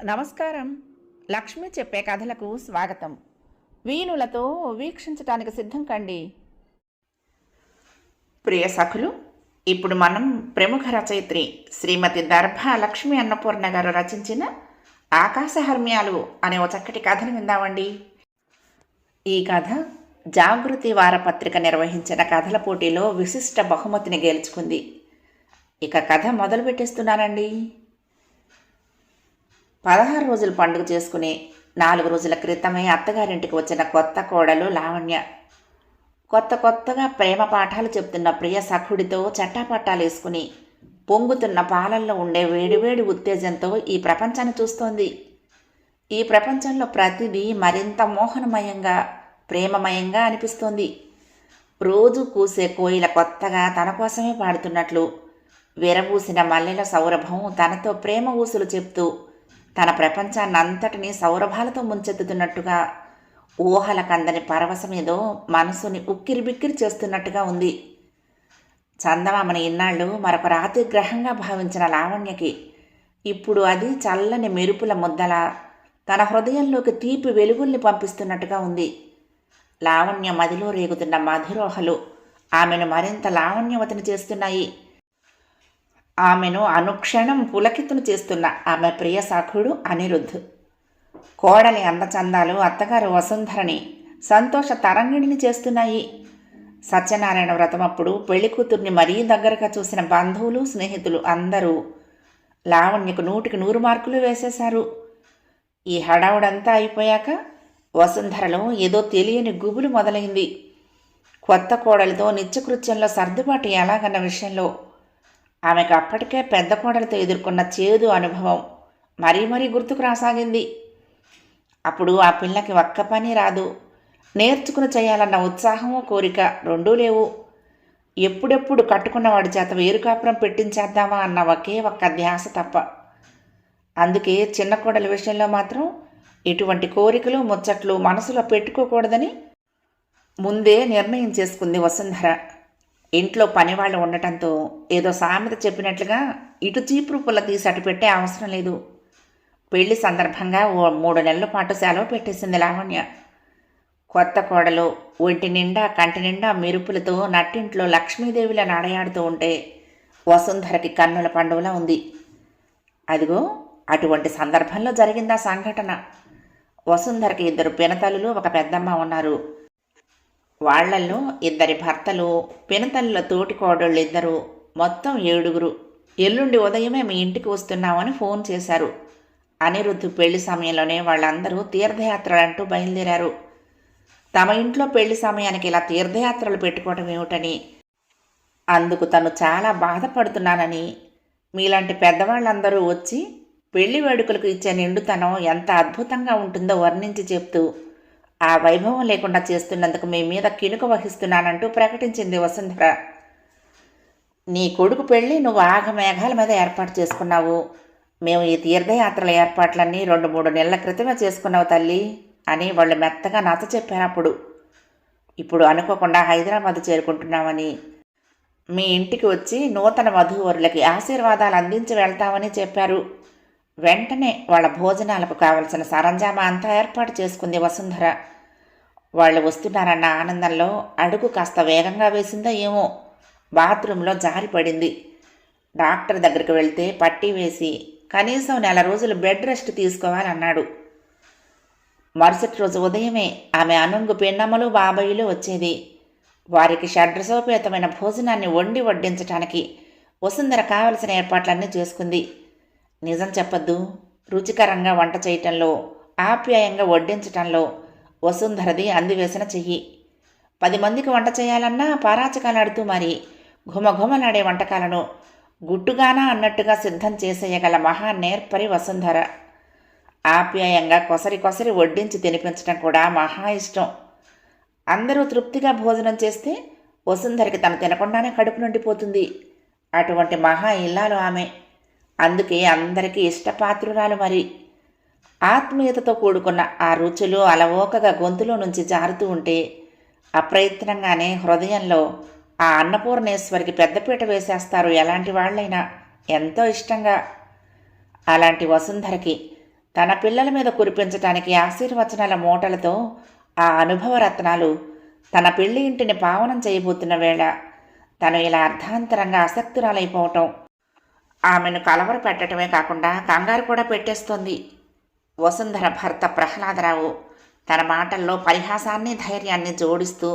నమస్కారం. లక్ష్మి చెప్పే కథలకు స్వాగతం. వీణులతో వీక్షించటానికి సిద్ధం కండి. ప్రియ సఖులు, ఇప్పుడు మనం ప్రముఖ రచయిత్రి శ్రీమతి దర్భా లక్ష్మీ అన్నపూర్ణ గారు రచించిన ఆకాశహర్మ్యాలు అనే ఒక చక్కటి కథను విందామండి. ఈ కథ జాగృతి వారపత్రిక నిర్వహించిన కథల పోటీలో విశిష్ట బహుమతిని గెలుచుకుంది. ఇక కథ మొదలు పెట్టేస్తున్నానండి. 16 రోజులు పండుగ చేసుకుని 4 రోజుల క్రితమే అత్తగారింటికి వచ్చిన కొత్త కోడలు లావణ్య. కొత్తగా ప్రేమ పాఠాలు చెప్తున్న ప్రియ సఖుడితో చట్టాపట్టాలు వేసుకుని పొంగుతున్న పాలల్లో ఉండే వేడివేడి ఉత్తేజంతో ఈ ప్రపంచాన్ని చూస్తోంది. ఈ ప్రపంచంలో ప్రతిదీ మరింత మోహనమయంగా, ప్రేమమయంగా అనిపిస్తోంది. రోజు కూసే కోయిల కొత్తగా తన కోసమే పాడుతున్నట్లు, విరబూసిన మల్లెల సౌరభం తనతో ప్రేమ ఊసులు చెప్తూ తన ప్రపంచాన్నంతటినీ సౌరభాలతో ముంచెత్తుతున్నట్టుగా, ఊహల కందని పరవశమేదో మనసుని ఉక్కిరిబిక్కిరి చేస్తున్నట్టుగా ఉంది. చందమామని ఇన్నాళ్ళు మరొక రాతి గ్రహంగా భావించిన లావణ్యకి ఇప్పుడు అది చల్లని మెరుపుల ముద్దలా తన హృదయంలోకి తీపి వెలుగుల్ని పంపిస్తున్నట్టుగా ఉంది. లావణ్య మదిలో రేగుతున్న మధురోహలు ఆమెను మరింత లావణ్యవతిని చేస్తున్నాయి. ఆమెను అనుక్షణం పులకితులు చేస్తున్న ఆమె ప్రియ సఖుడు అనిరుద్ధ్, కోడలి అందచందాలు అత్తగారు వసుంధరని సంతోష తరంగిణిని చేస్తున్నాయి. సత్యనారాయణ వ్రతం అప్పుడు పెళ్లి కూతుర్ని మరీ దగ్గరగా చూసిన బంధువులు, స్నేహితులు అందరూ లావణ్యకు 100కి 100 మార్కులు వేసేశారు. ఈ హడావుడంతా అయిపోయాక వసుంధరలో ఏదో తెలియని గుబులు మొదలైంది. కొత్త కోడలితో నిత్యకృత్యంలో సర్దుబాటు ఎలాగన్న విషయంలో ఆమెకు అప్పటికే పెద్ద కోడలతో ఎదుర్కొన్న చేదు అనుభవం మరీ గుర్తుకు రాసాగింది. అప్పుడు ఆ పిల్లకి ఒక్క పని రాదు, నేర్చుకుని చేయాలన్న ఉత్సాహము, కోరిక రెండూ లేవు. ఎప్పుడెప్పుడు కట్టుకున్నవాడి చేత వేరుకాపురం పెట్టించేద్దామా అన్న ఒకే ఒక్క ధ్యాస తప్ప. అందుకే చిన్న కోడల విషయంలో మాత్రం ఇటువంటి కోరికలు, ముచ్చట్లు మనసులో పెట్టుకోకూడదని ముందే నిర్ణయం చేసుకుంది వసుంధర. ఇంట్లో పనివాళ్ళు ఉండటంతో ఏదో సామెత చెప్పినట్లుగా ఇటు చీపురు పుల్ల తీసి అటు పెట్టే అవసరం లేదు. పెళ్లి సందర్భంగా 3 నెలల పాటు సెలవు పెట్టేసింది లావణ్య. కొత్త కోడలు ఒంటి నిండా కంటి నిండా మెరుపులతో నట్టింట్లో లక్ష్మీదేవిలా నడయాడుతూ ఉంటే వసుంధరకి కన్నుల పండుగలా ఉంది. అదిగో అటువంటి సందర్భంలో జరిగిందా సంఘటన. వసుంధరకి 2 పినతల్లులు, ఒక పెద్దమ్మ ఉన్నారు. వాళ్లల్లో 2 భర్తలు, పినతల్లుల తోటి కోడళ్ళు 2, మొత్తం 7. ఎల్లుండి ఉదయమే మీ ఇంటికి వస్తున్నామని ఫోన్ చేశారు. అనిరుద్ధ్ పెళ్లి సమయంలోనే వాళ్ళందరూ తీర్థయాత్రలంటూ బయలుదేరారు. తమ ఇంట్లో పెళ్లి సమయానికి ఇలా తీర్థయాత్రలు పెట్టుకోవటం ఏమిటని, అందుకు తను చాలా బాధపడుతున్నానని, మీలాంటి పెద్దవాళ్ళందరూ వచ్చి పెళ్లి వేడుకలకు ఇచ్చే నిండుతనం ఎంత అద్భుతంగా ఉంటుందో వర్ణించి చెప్తూ ఆ వైభవం లేకుండా చేస్తున్నందుకు మీ మీద కినుక వహిస్తున్నానంటూ ప్రకటించింది వసుంధర. నీ కొడుకు పెళ్ళి నువ్వు ఆగమేఘాల మీద ఏర్పాటు చేసుకున్నావు. మేము ఈ తీర్థయాత్రల ఏర్పాట్లన్నీ 2-3 నెలల క్రితమే చేసుకున్నావు తల్లి అని వాళ్ళు మెత్తగా నచ్చ చెప్పారు. ఇప్పుడు అనుకోకుండా హైదరాబాద్ చేరుకుంటున్నామని, మీ ఇంటికి వచ్చి నూతన వధూవరులకి ఆశీర్వాదాలు అందించి వెళ్తామని చెప్పారు. వెంటనే వాళ్ళ భోజనాలకు కావలసిన సరంజామా అంతా ఏర్పాటు చేసుకుంది వసుంధర. వాళ్ళు వస్తున్నారన్న ఆనందంలో అడుగు కాస్త వేగంగా వేసిందో ఏమో, బాత్రూంలో జారిపడింది. డాక్టర్ దగ్గరికి వెళ్తే పట్టీ వేసి కనీసం 1 రోజులు బెడ్ రెస్ట్ తీసుకోవాలన్నాడు. మరుసటి రోజు ఉదయమే ఆమె అనుంగు పిన్నమ్మలు, బాబాయిలు వచ్చేది. వారికి షడ్రసోపేతమైన భోజనాన్ని వండి వడ్డించటానికి వసుంధర కావలసిన ఏర్పాట్లన్నీ చేసుకుంది. నిజం చెప్పొద్దు, రుచికరంగా వంట చేయటంలో, ఆప్యాయంగా వడ్డించటంలో వసుంధరది అందివేసిన చెయ్యి. 10 మందికి వంట చేయాలన్నా పారాచకాలాడుతూ మరి ఘుమఘుమలాడే వంటకాలను గుట్టుగానా అన్నట్టుగా సిద్ధం చేసేయగల మహా నేర్పరి వసుంధర. ఆప్యాయంగా కొసరి వడ్డించి తినిపించటం కూడా మహా ఇష్టం. అందరూ తృప్తిగా భోజనం చేస్తే వసుంధరకి తను తినకుండానే కడుపు నిండిపోతుంది. అటువంటి మహా ఇల్లాలు ఆమె. అందుకే అందరికీ ఇష్టపాత్రురాలు. మరి ఆత్మీయతతో కూడుకున్న ఆ రుచులు అలవోకగా గొంతులో నుంచి జారుతూ ఉంటే అప్రయత్నంగానే హృదయంలో ఆ అన్నపూర్ణేశ్వరికి పెద్దపీట వేసేస్తారు ఎలాంటి వాళ్ళైనా, ఎంతో ఇష్టంగా. అలాంటి వసుంధరకి తన పిల్లల మీద కురిపించటానికి ఆశీర్వచనాల మూటలతో ఆ అనుభవ రత్నాలు తన పెళ్లి ఇంటిని పావనం చేయబోతున్న వేళ తను ఇలా అర్ధాంతరంగా ఆసక్తురాలైపోవటం ఆమెను కలవర పెట్టడమే కాకుండా కంగారు కూడా పెట్టేస్తోంది. వసుంధర భర్త ప్రహ్లాదరావు తన మాటల్లో పరిహాసాన్ని ధైర్యాన్ని జోడిస్తూ,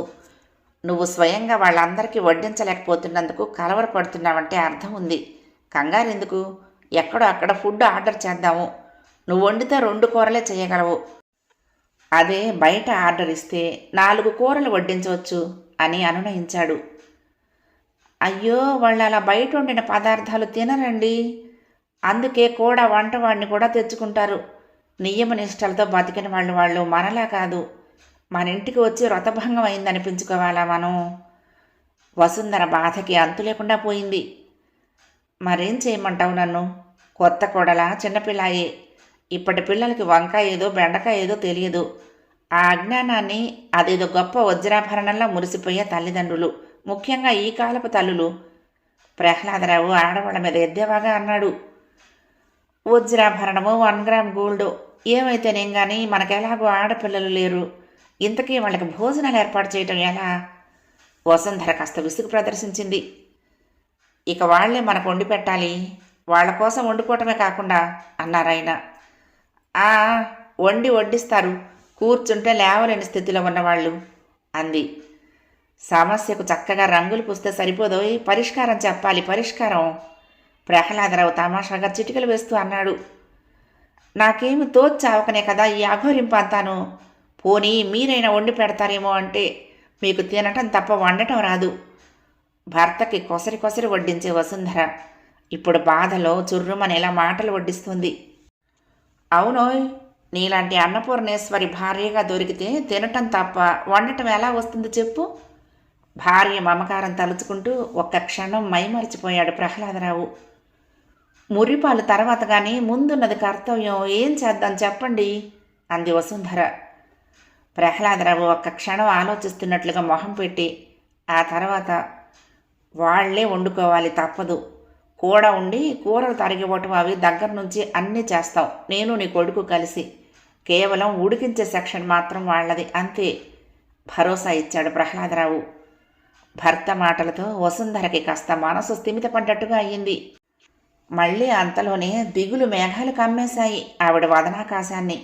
నువ్వు స్వయంగా వాళ్ళందరికీ వడ్డించలేకపోతున్నందుకు కలవరపడుతున్నావంటే అర్థం ఉంది. కంగారెందుకు? ఎక్కడో అక్కడ ఫుడ్ ఆర్డర్ చేద్దాము. నువ్వు వండితే 2 కూరలే చేయగలవు. అదే బయట ఆర్డర్ ఇస్తే 4 కూరలు వడ్డించవచ్చు అని అనునయించాడు. అయ్యో, వాళ్ళు అలా బయట వండిన పదార్థాలు తినరండి. అందుకే కూడా వంటవాడిని కూడా తెచ్చుకుంటారు. నియమ నిష్టలతో బతికిన వాళ్ళు మనలా కాదు. మన ఇంటికి వచ్చి వ్రతభంగం అయిందనిపించుకోవాలా మనం? వసుంధర బాధకి అంతు లేకుండా పోయింది. మరేం చేయమంటావు నన్ను? కొత్త కోడలా, చిన్నపిల్లాయే. ఇప్పటి పిల్లలకి వంకాయ ఏదో బెండకాయ ఏదో తెలియదు. ఆ అజ్ఞానాన్ని అదేదో గొప్ప వజ్రాభరణంలా మురిసిపోయే తల్లిదండ్రులు, ముఖ్యంగా ఈ కాలపు తల్లులు. ప్రహ్లాదరావు ఆడవాళ్ళ మీద ఎద్దేవాగా అన్నాడు. వజ్రాభరణము 1 గ్రామ్ గోల్డ్ ఏమైతేనేం కానీ మనకెలాగో ఆడపిల్లలు లేరు. ఇంతకీ వాళ్ళకి భోజనాలు ఏర్పాటు చేయటం ఎలా? వసుంధర కాస్త విసుగు ప్రదర్శించింది. ఇక వాళ్లే మనకు వండి పెట్టాలి. వాళ్ల కోసం వండుకోవటమే కాకుండా అన్నారాయన. వండి వడ్డిస్తారు, కూర్చుంటే లేవలేని స్థితిలో ఉన్నవాళ్ళు అంది. సమస్యకు చక్కగా రంగులు పూస్తే సరిపోదోయ్, పరిష్కారం చెప్పాలి, పరిష్కారం. ప్రహ్లాదరావు తమాషాగా చిటికలు వేస్తూ అన్నాడు. నాకేమి తోచావకనే కదా ఈ అఘోరింపంతాను. పోనీ మీరైనా వండి పెడతారేమో అంటే మీకు తినటం తప్ప వండటం రాదు. భర్తకి కొసరి కొసరి వడ్డించే వసుంధర ఇప్పుడు బాధలో చుర్రుమని ఇలా మాటలు వడ్డిస్తుంది. అవునోయ్, నీలాంటి అన్నపూర్ణేశ్వరి భార్యగా దొరికితే తినటం తప్ప వండటం ఎలా వస్తుంది చెప్పు? భార్య మమకారం తలుచుకుంటూ ఒక్క క్షణం మైమరిచిపోయాడు ప్రహ్లాదరావు. మురిపాలు తర్వాత కానీ ముందున్నది కర్తవ్యం. ఏం చేద్దాం చెప్పండి అంది వసుంధర. ప్రహ్లాదరావు ఒక్క క్షణం ఆలోచిస్తున్నట్లుగా మొహం పెట్టి ఆ తర్వాత, వాళ్లే వండుకోవాలి, తప్పదు. కూడా ఉండి కూరలు తరిగివ్వటం అవి దగ్గర నుంచి అన్నీ చేస్తాం, నేను నీ కొడుకు కలిసి. కేవలం ఉడికించే సెక్షన్ మాత్రం వాళ్లది, అంతే భరోసా ఇచ్చాడు ప్రహ్లాదరావు. భర్త మాటలతో వసుంధరకి కాస్త మనసు స్థిమితపడ్డట్టుగా అయ్యింది. మళ్ళీ అంతలోనే దిగులు మేఘాలు కమ్మేశాయి ఆవిడ వదనాకాశాన్ని.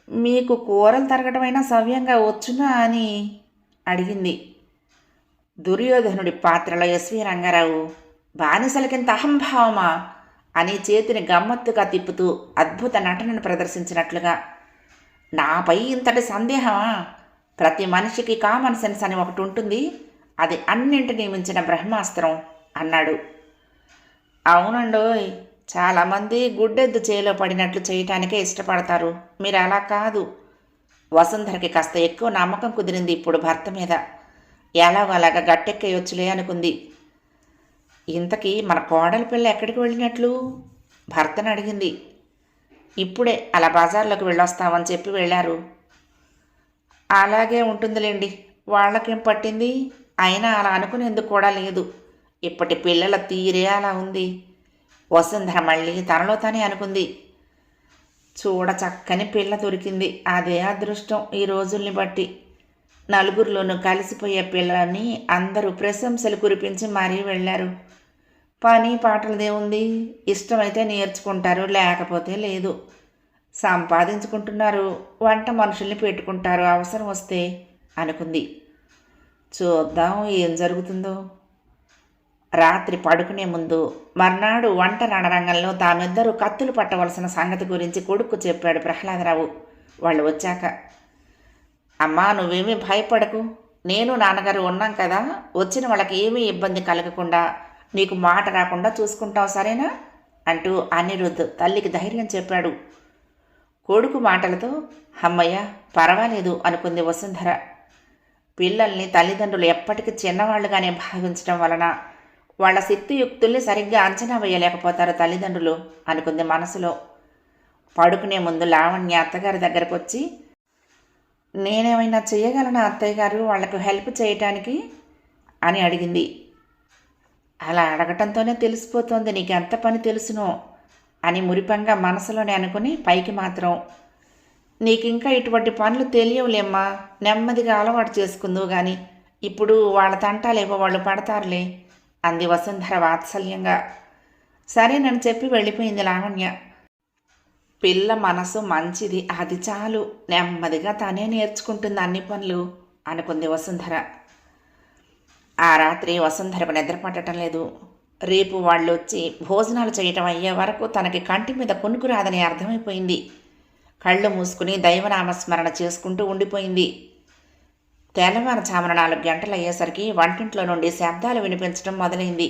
మీకు కూరలు తరగటమైనా సవ్యంగా వచ్చునా అని అడిగింది. దుర్యోధనుడి పాత్రలో ఎస్వి రంగారావు బానిసలకింత అహంభావమా అని చేతిని గమ్మత్తుగా తిప్పుతూ అద్భుత నటనను ప్రదర్శించినట్లుగా. నాపై ఇంతటి సందేహమా? ప్రతి మనిషికి కామన్ సెన్స్ అని ఒకటి ఉంటుంది, అది అన్నింటినీ మించిన బ్రహ్మాస్త్రం అన్నాడు. అవునండోయ్, చాలామంది గుడ్డెద్దు చేలో పడినట్లు చేయటానికే ఇష్టపడతారు. మీరు అలా కాదు. వసుంధరకి కాస్త ఎక్కువ నమ్మకం కుదిరింది ఇప్పుడు భర్త మీద. ఎలాగో అలాగా గట్టెక్కేయొచ్చులే అనుకుంది. ఇంతకీ మన కోడలి పిల్ల ఎక్కడికి వెళ్ళినట్లు భర్తను అడిగింది. ఇప్పుడే అలా బజార్లోకి వెళ్ళొస్తామని చెప్పి వెళ్ళారు. అలాగే ఉంటుందిలేండి, వాళ్ళకేం పట్టింది? అయినా అలా అనుకునేందుకు కూడా లేదు. ఇప్పటి పిల్లల తీరే అలా ఉంది. వసుంధర మళ్ళీ తనలో తానే అనుకుంది. చూడ చక్కని పిల్ల దొరికింది, అదే అదృష్టం ఈ రోజుల్ని బట్టి. నలుగురిలోనూ కలిసిపోయే పిల్లలని అందరూ ప్రశంసలు కురిపించి మరీ వెళ్ళారు. పని పాటలదేముంది, ఇష్టమైతే నేర్చుకుంటారు, లేకపోతే లేదు. సంపాదించుకుంటున్నారు, వంట మనుషుల్ని పెట్టుకుంటారు అవసరం వస్తే అనుకుంది. చూద్దాం ఏం జరుగుతుందో. రాత్రి పడుకునే ముందు మర్నాడు వంట రణరంగంలో తామిద్దరూ కత్తులు పట్టవలసిన సంగతి గురించి కొడుకు చెప్పాడు ప్రహ్లాదరావు. వాళ్ళు వచ్చాక, అమ్మా నువ్వేమీ భయపడకు, నేను నాన్నగారు ఉన్నాం కదా, వచ్చిన వాళ్ళకి ఏమీ ఇబ్బంది కలగకుండా నీకు మాట రాకుండా చూసుకుంటావు, సరేనా అంటూ అనిరుద్ధ్ తల్లికి ధైర్యం చెప్పాడు. కొడుకు మాటలతో అమ్మయ్య పర్వాలేదు అనుకుంది వసుంధర. పిల్లల్ని తల్లిదండ్రులు ఎప్పటికీ చిన్నవాళ్లుగానే భావించడం వలన వాళ్ల శక్తియుక్తుల్ని సరిగ్గా అంచనా వేయలేకపోతారు తల్లిదండ్రులు అనుకుంది మనసులో. పడుకునే ముందు లావణ్య అత్తగారి దగ్గరకు వచ్చి, నేనేమైనా చేయగలనా అత్తయ్య గారు వాళ్లకు హెల్ప్ చేయటానికి అని అడిగింది. అలా అడగటంతోనే తెలిసిపోతోంది నీకు ఎంత పని తెలుసునో. అని మురిపంగా మనసులోనే అనుకుని పైకి మాత్రం, నీకింకా ఇటువంటి పనులు తెలియవులేమ్మా, నెమ్మదిగా అలవాటు చేసుకుందువు గాని ఇప్పుడు వాళ్ళ తంటాలేవో వాళ్ళు పడతారులే అంది వసుంధర వాత్సల్యంగా. సరేనని చెప్పి వెళ్ళిపోయింది లావణ్య. పిల్ల మనసు మంచిది, అది చాలు, నెమ్మదిగా తనే నేర్చుకుంటుంది అన్ని పనులు అనుకుంది వసుంధర. ఆ రాత్రి వసుంధరకు నిద్ర పట్టడం లేదు. రేపు వాళ్ళు వచ్చి భోజనాలు చేయటం అయ్యే వరకు తనకి కంటి మీద కునుకు రాదని అర్థమైపోయింది. కళ్ళు మూసుకుని దైవనామస్మరణ చేసుకుంటూ ఉండిపోయింది. తెల్లవారుజామున 4 గంటలు అయ్యేసరికి వంటింట్లో నుండి శబ్దాలు వినిపించడం మొదలైంది.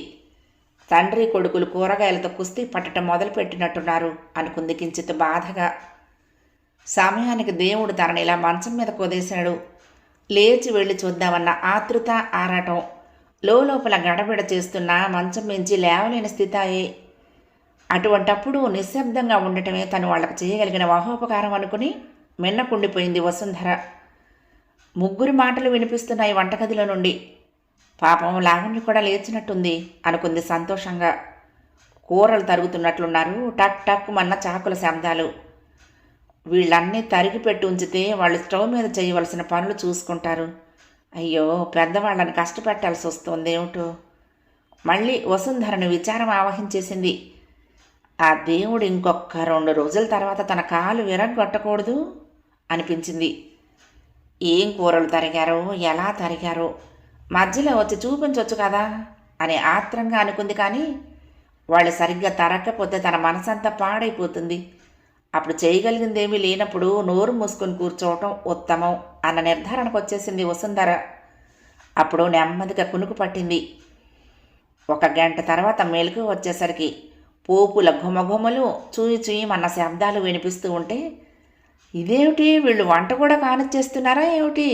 తండ్రి కొడుకులు కూరగాయలతో కుస్తీ పట్టడం మొదలుపెట్టినట్టున్నారు అనుకుంది కించిత్ బాధగా. సమయానికి దేవుడు తనని ఇలా మంచం మీద కొదేశాడు. లేచి వెళ్ళి చూద్దామన్న ఆతృత, ఆరాటం లోపల గడబిడ చేస్తున్నా మంచం మించి లేవలేని స్థితాయే. అటువంటప్పుడు నిశ్శబ్దంగా ఉండటమే తను వాళ్లకు చేయగలిగిన మహోపకారం అనుకుని మిన్నకుండిపోయింది వసుంధర. 3 మాటలు వినిపిస్తున్నాయి వంటగదిలో నుండి. పాపం లావణ్య కూడా లేచినట్టుంది అనుకుంది సంతోషంగా. కూరలు తరుగుతున్నట్లున్నారు. టక్ టక్ మన్న చాకుల శబ్దాలు. వీళ్ళన్నీ తరిగి పెట్టి ఉంచితే వాళ్ళు స్టవ్ మీద చేయవలసిన పనులు చూసుకుంటారు. అయ్యో, పెద్దవాళ్ళని కష్టపెట్టాల్సి వస్తుంది ఏమిటో. మళ్ళీ వసుంధరను విచారం ఆవహించేసింది. ఆ దేవుడు ఇంకొక 2 రోజుల తర్వాత తన కాలు విరగ్గొట్టకూడదు అనిపించింది. ఏం కూరలు తరిగారో, ఎలా తరిగారో మధ్యలో వచ్చి చూపించవచ్చు కదా అని ఆత్రంగా అనుకుంది. కానీ వాళ్ళు సరిగ్గా తరగకపోతే తన మనసంతా పాడైపోతుంది. అప్పుడు చేయగలిగిందేమీ లేనప్పుడు నోరు మూసుకొని కూర్చోవటం ఉత్తమం అన్న నిర్ధారణకు వచ్చేసింది వసుంధర. అప్పుడు నెమ్మదిగా కునుకు పట్టింది. 1 గంట తర్వాత మెలకు వచ్చేసరికి పోపుల ఘుమఘుమలు, చూయి చూయమన్న శబ్దాలు వినిపిస్తూ ఉంటే, ఇదేమిటి, వీళ్ళు వంట కూడా కానిచ్చేస్తున్నారా ఏమిటి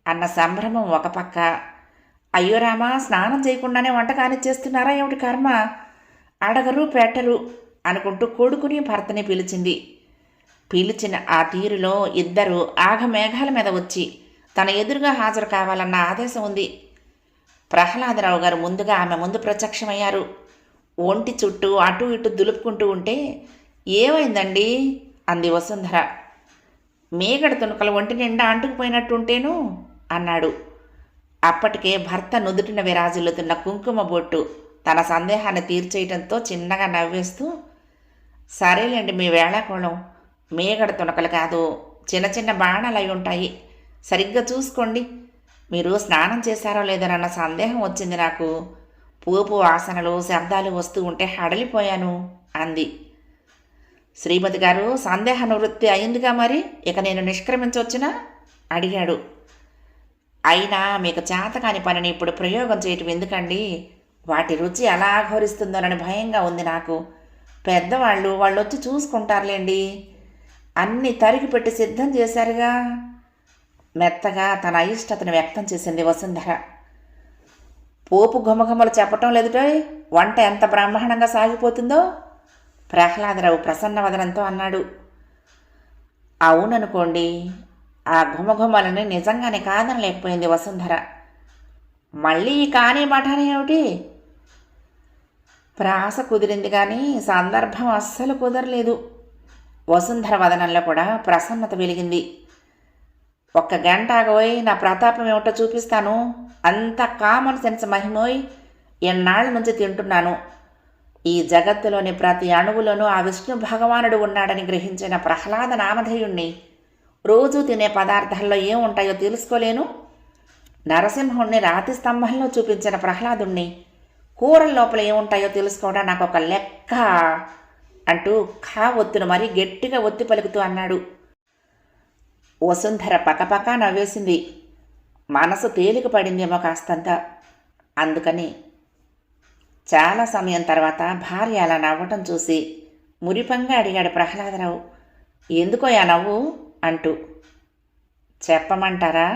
అన్న సంభ్రమం ఒక పక్క. అయ్యో రామా, స్నానం చేయకుండానే వంట కానిచ్చేస్తున్నారా ఏమిటి కర్మ, అడగరు పెట్టరు అనుకుంటూ కొడుకుని భర్తని పిలిచింది. పిలిచిన ఆ తీరులో ఇద్దరు ఆఘమేఘాల మీద వచ్చి తన ఎదురుగా హాజరు కావాలన్న ఆదేశం ఉంది. ప్రహ్లాదరావు గారు ముందుగా ఆమె ముందు ప్రత్యక్షమయ్యారు. ఒంటి చుట్టూ అటు ఇటు దులుపుకుంటూ ఉంటే, ఏమైందండి అంది వసుంధర. మేగడ తునకలు ఒంటి నిండా అంటుకుపోయినట్టుంటేను అన్నాడు. అప్పటికే భర్త నుదుటిన విరాజిల్లుతున్న కుంకుమ బొట్టు తన సందేహాన్ని తీర్చేయటంతో చిన్నగా నవ్వేస్తూ, సరేలేండి, మీ వేళాకోళం, మేగడ తునకలు కాదు, చిన్న చిన్న బాణాలు అయి ఉంటాయి, సరిగ్గా చూసుకోండి. మీరు స్నానం చేశారో లేదోనన్న సందేహం వచ్చింది నాకు. పోపు వాసనలు, శబ్దాలు వస్తూ ఉంటే హడలిపోయాను అంది. శ్రీమతి గారు, సందేహ నివృత్తి అయిందిగా, మరి ఇక నేను నిష్క్రమించవచ్చునా అడిగాడు. అయినా మీకు చేతకాని పనిని ఇప్పుడు ప్రయోగం చేయటం ఎందుకండి? వాటి రుచి ఎలా ఘోరిస్తుందోనని భయంగా ఉంది నాకు. పెద్దవాళ్ళు, వాళ్ళు వచ్చి చూసుకుంటారులేండి. అన్నీ తరిగి పెట్టి సిద్ధం చేశారుగా. మెత్తగా తన అయిష్టతను వ్యక్తం చేసింది వసుంధర. పోపు ఘుమఘుమలు చెప్పటం లేదుటోయ్, వంట ఎంత బ్రహ్మాండంగా సాగిపోతుందో ప్రహ్లాదరావు ప్రసన్నవదనంతో అన్నాడు. అవుననుకోండి, ఆ ఘుమఘుమలని నిజంగానే కాదనలేకపోయింది వసుంధర. మళ్ళీ కానీ మఠాని ఏమిటి? ప్రాస కుదిరింది కానీ సందర్భం అస్సలు కుదరలేదు. వసుంధర వదనంలో కూడా ప్రసన్నత వెలిగింది. 1 గంట ఆగోయ్, నా ప్రతాపం ఏమిటో చూపిస్తాను. అంత కామన్ సెన్స్ మహిమోయ్, ఎన్నాళ్ళ నుంచి తింటున్నాను. ఈ జగత్తులోని ప్రతి అణువులోనూ ఆ విష్ణు భగవానుడు ఉన్నాడని గ్రహించిన ప్రహ్లాద నామధేయుణ్ణి. రోజు తినే పదార్థాల్లో ఏముంటాయో తెలుసుకోలేను. నరసింహుణ్ణి రాతి స్తంభంలో చూపించిన ప్రహ్లాదుణ్ణి. కూరల లోపల ఏముంటాయో తెలుసుకోవడం నాకు ఒక లెక్క అంటూ ఖా ఒత్తును మరీ గట్టిగా ఒత్తి పలుకుతూ అన్నాడు. వసుంధర పకపక నవ్వేసింది. మనసు తేలిక పడిందేమో కాస్తంత. అందుకని చాలా సమయం తర్వాత భార్య అలా నవ్వటం చూసి మురిపంగా అడిగాడు ప్రహ్లాదరావు, ఎందుకోయా నవ్వు అంటూ. చెప్పమంటారా?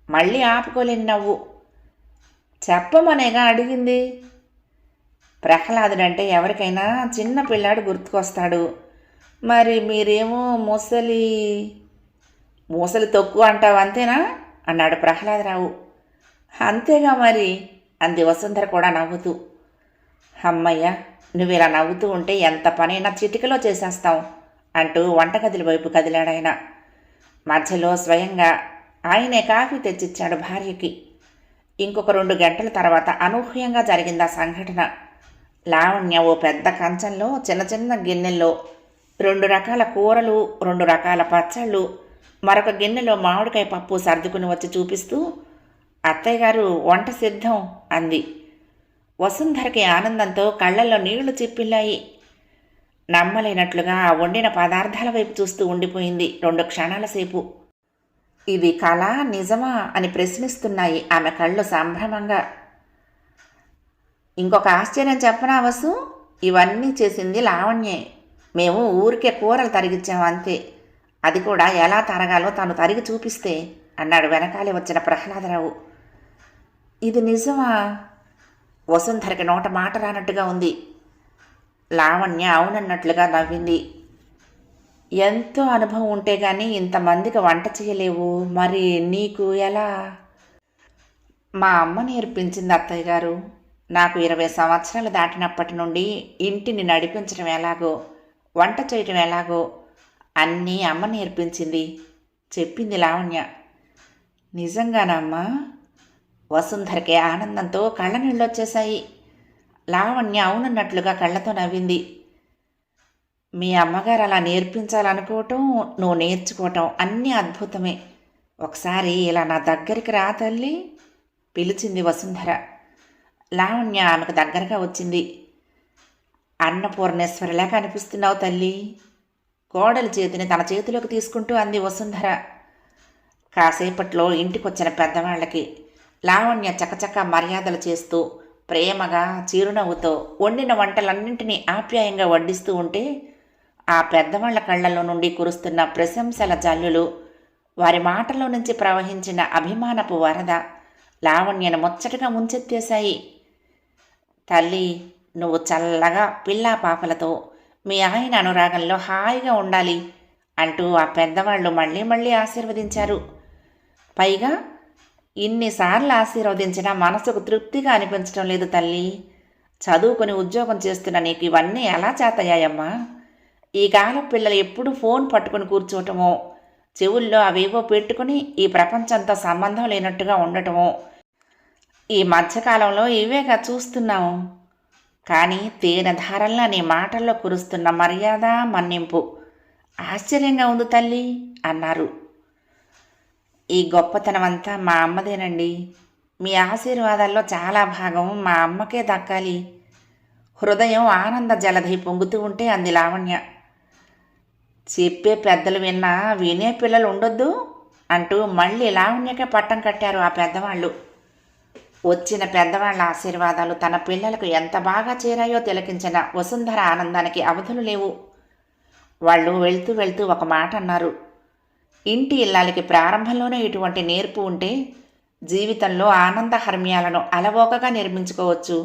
మళ్ళీ ఆపుకోలేని నవ్వు. చెప్పమనేగా అడిగింది. ప్రహ్లాదుడంటే ఎవరికైనా చిన్న పిల్లాడు గుర్తుకొస్తాడు. మరి మీరేమో మూసలి తొక్కు అంటావు, అంతేనా అన్నాడు ప్రహ్లాదరావు. అంతేగా మరి అంది వసుంధర కూడా నవ్వుతూ. అమ్మయ్య, నువ్విలా నవ్వుతూ ఉంటే ఎంత పనైనా చిటికలో చేసేస్తాం అంటూ వంటగదిల వైపు కదిలాడాయన. మధ్యలో స్వయంగా ఆయనే కాఫీ తెచ్చిచ్చాడు భార్యకి. ఇంకొక 2 గంటల తర్వాత అనూహ్యంగా జరిగింది ఆ సంఘటన. లావణ్య ఓ పెద్ద కంచంలో చిన్న చిన్న గిన్నెల్లో 2 రకాల కూరలు, 2 రకాల పచ్చళ్ళు, మరొక గిన్నెలో మామిడికాయ పప్పు సర్దుకుని వచ్చి చూపిస్తూ, అత్తయ్య గారు వంట సిద్ధం అంది. వసుంధరకి ఆనందంతో కళ్ళల్లో నీళ్లు చిప్పిల్లాయి. నమ్మలేనట్లుగా ఆ వండిన పదార్థాల వైపు చూస్తూ ఉండిపోయింది 2 క్షణాల సేపు. ఇది కళ నిజమా అని ప్రశ్నిస్తున్నాయి ఆమె కళ్ళు సంభ్రమంగా. ఇంకొక ఆశ్చర్యం చెప్పనా వసు, ఇవన్నీ చేసింది లావణ్యే. మేము ఊరికే కూరలు తరిగిచ్చాము అంతే. అది కూడా ఎలా తరగాలో తను తరిగి చూపిస్తే అన్నాడు వెనకాలే వచ్చిన ప్రహ్లాదరావు. ఇది నిజమా? వసుంధరకి నోట మాట రానట్టుగా ఉంది. లావణ్య అవునన్నట్లుగా నవ్వింది. ఎంతో అనుభవం ఉంటే గానీ ఇంతమందికి వంట చేయలేవు, మరి నీకు ఎలా? మా అమ్మ నేర్పించింది అత్తయ్య గారు. నాకు 20 సంవత్సరాలు దాటినప్పటి నుండి ఇంటిని నడిపించడం ఎలాగో, వంట చేయటం ఎలాగో అన్నీ అమ్మ నేర్పించింది చెప్పింది లావణ్య. నిజంగానమ్మా? వసుంధరకి ఆనందంతో కళ్ళ నీళ్ళొచ్చేశాయి. లావణ్య అవునన్నట్లుగా కళ్ళతో నవ్వింది. మీ అమ్మగారు అలా నేర్పించాలనుకోవటం, నువ్వు నేర్చుకోవటం అన్నీ అద్భుతమే. ఒకసారి ఇలా నా దగ్గరికి రా తల్లి పిలిచింది వసుంధర. లావణ్య ఆమెకు దగ్గరగా వచ్చింది. అన్నపూర్ణేశ్వరిలా కనిపిస్తున్నావు తల్లి, కోడలి చేతిని తన చేతిలోకి తీసుకుంటూ అంది వసుంధర. కాసేపట్లో ఇంటికొచ్చిన పెద్దవాళ్ళకి లావణ్య చకచక మర్యాదలు చేస్తూ ప్రేమగా చిరునవ్వుతో వండిన వంటలన్నింటినీ ఆప్యాయంగా వడ్డిస్తూ ఉంటే ఆ పెద్దవాళ్ల కళ్ళల్లో నుండి కురుస్తున్న ప్రశంసల జల్లులు, వారి మాటల్లో నుంచి ప్రవహించిన అభిమానపు వరద లావణ్యను ముచ్చటగా ముంచెత్తేశాయి. తల్లి, నువ్వు చల్లగా పిల్లా పాపలతో మీ ఆయన అనురాగంలో హాయిగా ఉండాలి అంటూ ఆ పెద్దవాళ్ళు మళ్ళీ మళ్ళీ ఆశీర్వదించారు. పైగా ఇన్నిసార్లు ఆశీర్వదించినా మనసుకు తృప్తిగా అనిపించడం లేదు తల్లి. చదువుకొని ఉద్యోగం చేస్తున్న నీకు ఇవన్నీ ఎలా చేతయ్యాయమ్మా? ఈ కాలం పిల్లలు ఎప్పుడూ ఫోన్ పట్టుకుని కూర్చోవటమో, చెవుల్లో అవేవో పెట్టుకుని ఈ ప్రపంచంతో సంబంధం లేనట్టుగా ఉండటమో ఈ మధ్యకాలంలో ఇవేగా చూస్తున్నాము. కానీ తేనె ధారల్లా నీ మాటల్లో కురుస్తున్న మర్యాద, మన్నింపు ఆశ్చర్యంగా ఉంది తల్లి అన్నారు. ఈ గొప్పతనం అంతా మా అమ్మదేనండి. మీ ఆశీర్వాదాల్లో చాలా భాగం మా అమ్మకే దక్కాలి. హృదయం ఆనంద జలధి పొంగుతూ ఉంటే అంది లావణ్య. చెప్పే పెద్దలు విన్నా వినే పిల్లలు ఉండొద్దు అంటూ మళ్ళీ లావణ్యకే పట్టం కట్టారు ఆ పెద్దవాళ్ళు. వచ్చిన పెద్దవాళ్ల ఆశీర్వాదాలు తన పిల్లలకు ఎంత బాగా చేరాయో తిలకించిన వసుంధర ఆనందానికి అవధులు లేవు. వాళ్ళు వెళ్తూ వెళ్తూ ఒక మాట అన్నారు. ఇంటి ఇల్లాలకి ప్రారంభంలోనే ఇటువంటి నేర్పు ఉంటే జీవితంలో ఆనంద హర్మ్యాలను అలవోకగా నిర్మించుకోవచ్చు.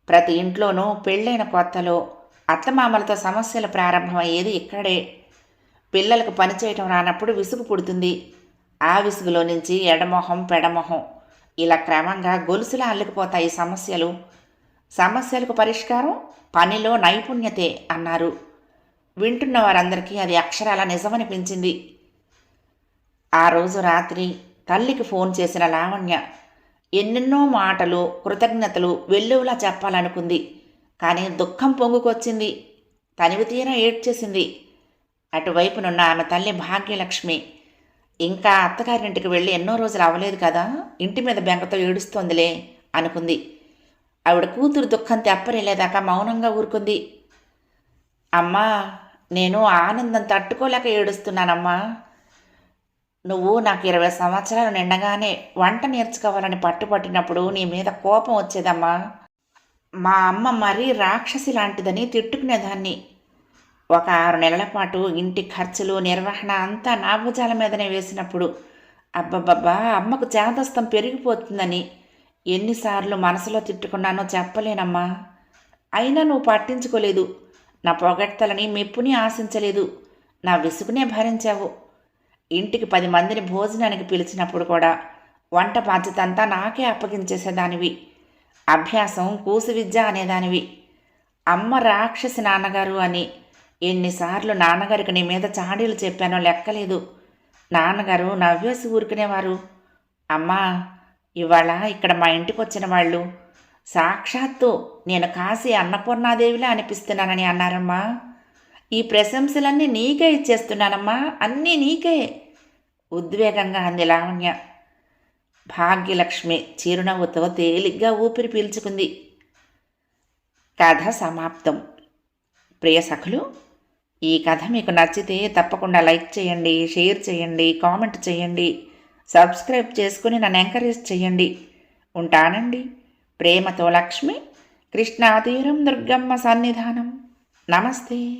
ప్రతి ఇంట్లోనూ పెళ్ళైన కొత్తలో అత్తమామలతో సమస్యలు ప్రారంభమయ్యేది ఇక్కడే. పిల్లలకు పనిచేయటం రానప్పుడు విసుగు పుడుతుంది. ఆ విసుగులో నుంచి ఎడమొహం పెడమొహం ఇలా క్రమంగా గొలుసులా అల్లుకుపోతాయి సమస్యలు. సమస్యలకు పరిష్కారం పనిలో నైపుణ్యతే అన్నారు. వింటున్న వారందరికీ అది అక్షరాల నిజమనిపించింది. ఆ రోజు రాత్రి తల్లికి ఫోన్ చేసిన లావణ్య ఎన్నెన్నో మాటలు, కృతజ్ఞతలు వెల్లువలా చెప్పాలనుకుంది. కానీ దుఃఖం పొంగుకొచ్చింది. తనివి తీరా ఏడ్చేసింది. అటువైపునున్న ఆమె తల్లి భాగ్యలక్ష్మి ఇంకా అత్తగారింటికి వెళ్ళి ఎన్నో రోజులు అవ్వలేదు కదా, ఇంటి మీద బెంకతో ఏడుస్తోందిలే అనుకుంది. ఆవిడ కూతురు దుఃఖం తెప్పరేలేదాకా మౌనంగా ఊరుకుంది. అమ్మా, నేను ఆనందం తట్టుకోలేక ఏడుస్తున్నానమ్మా. నువ్వు నాకు 20 సంవత్సరాలు నిండగానే వంట నేర్చుకోవాలని పట్టుపట్టినప్పుడు నీ మీద కోపం వచ్చేదమ్మా. మా అమ్మ మరీ రాక్షసి లాంటిదని తిట్టుకునేదాన్ని. ఒక 6 నెలల పాటు ఇంటి ఖర్చులు, నిర్వహణ అంతా నా భుజాల మీదనే వేసినప్పుడు అబ్బబ్బబ్బా అమ్మకు చేదస్తం పెరిగిపోతుందని ఎన్నిసార్లు మనసులో తిట్టుకున్నానో చెప్పలేనమ్మా. అయినా నువ్వు పట్టించుకోలేదు. నా పొగడ్తలని మెప్పుని ఆశించలేదు. నా విసుగునే భరించావు. ఇంటికి 10 మందిని భోజనానికి పిలిచినప్పుడు కూడా వంట బాధ్యత అంతా నాకే అప్పగించేసేదానివి. అభ్యాసం కూసు విద్య అనేదానివి. అమ్మ రాక్షసి నాన్నగారు అని ఎన్నిసార్లు నాన్నగారికి నీ మీద చాడీలు చెప్పానో లెక్కలేదు. నాన్నగారు నవ్వేసి ఊరుకునేవారు. అమ్మా, ఇవాళ ఇక్కడ మా ఇంటికి వచ్చిన వాళ్ళు సాక్షాత్తు నేను కాశీ అన్నపూర్ణాదేవిలా అనిపిస్తున్నానని అన్నారమ్మా. ఈ ప్రశంసలన్నీ నీకే ఇచ్చేస్తున్నానమ్మా, అన్నీ నీకే ఉద్వేగంగా అంది లావణ్య. భాగ్యలక్ష్మి చిరునవ్వుతో తేలిగ్గా ఊపిరి పీల్చుకుంది. కథ సమాప్తం. ప్రియ సఖులు, ఈ కథ మీకు నచ్చితే తప్పకుండా లైక్ చేయండి, షేర్ చేయండి, కామెంట్ చేయండి, సబ్స్క్రైబ్ చేసుకుని నన్ను ఎంకరేజ్ చేయండి. ఉంటానండి. ప్రేమతో లక్ష్మి, కృష్ణాతీరం దుర్గమ్మ సన్నిధానం. నమస్తే.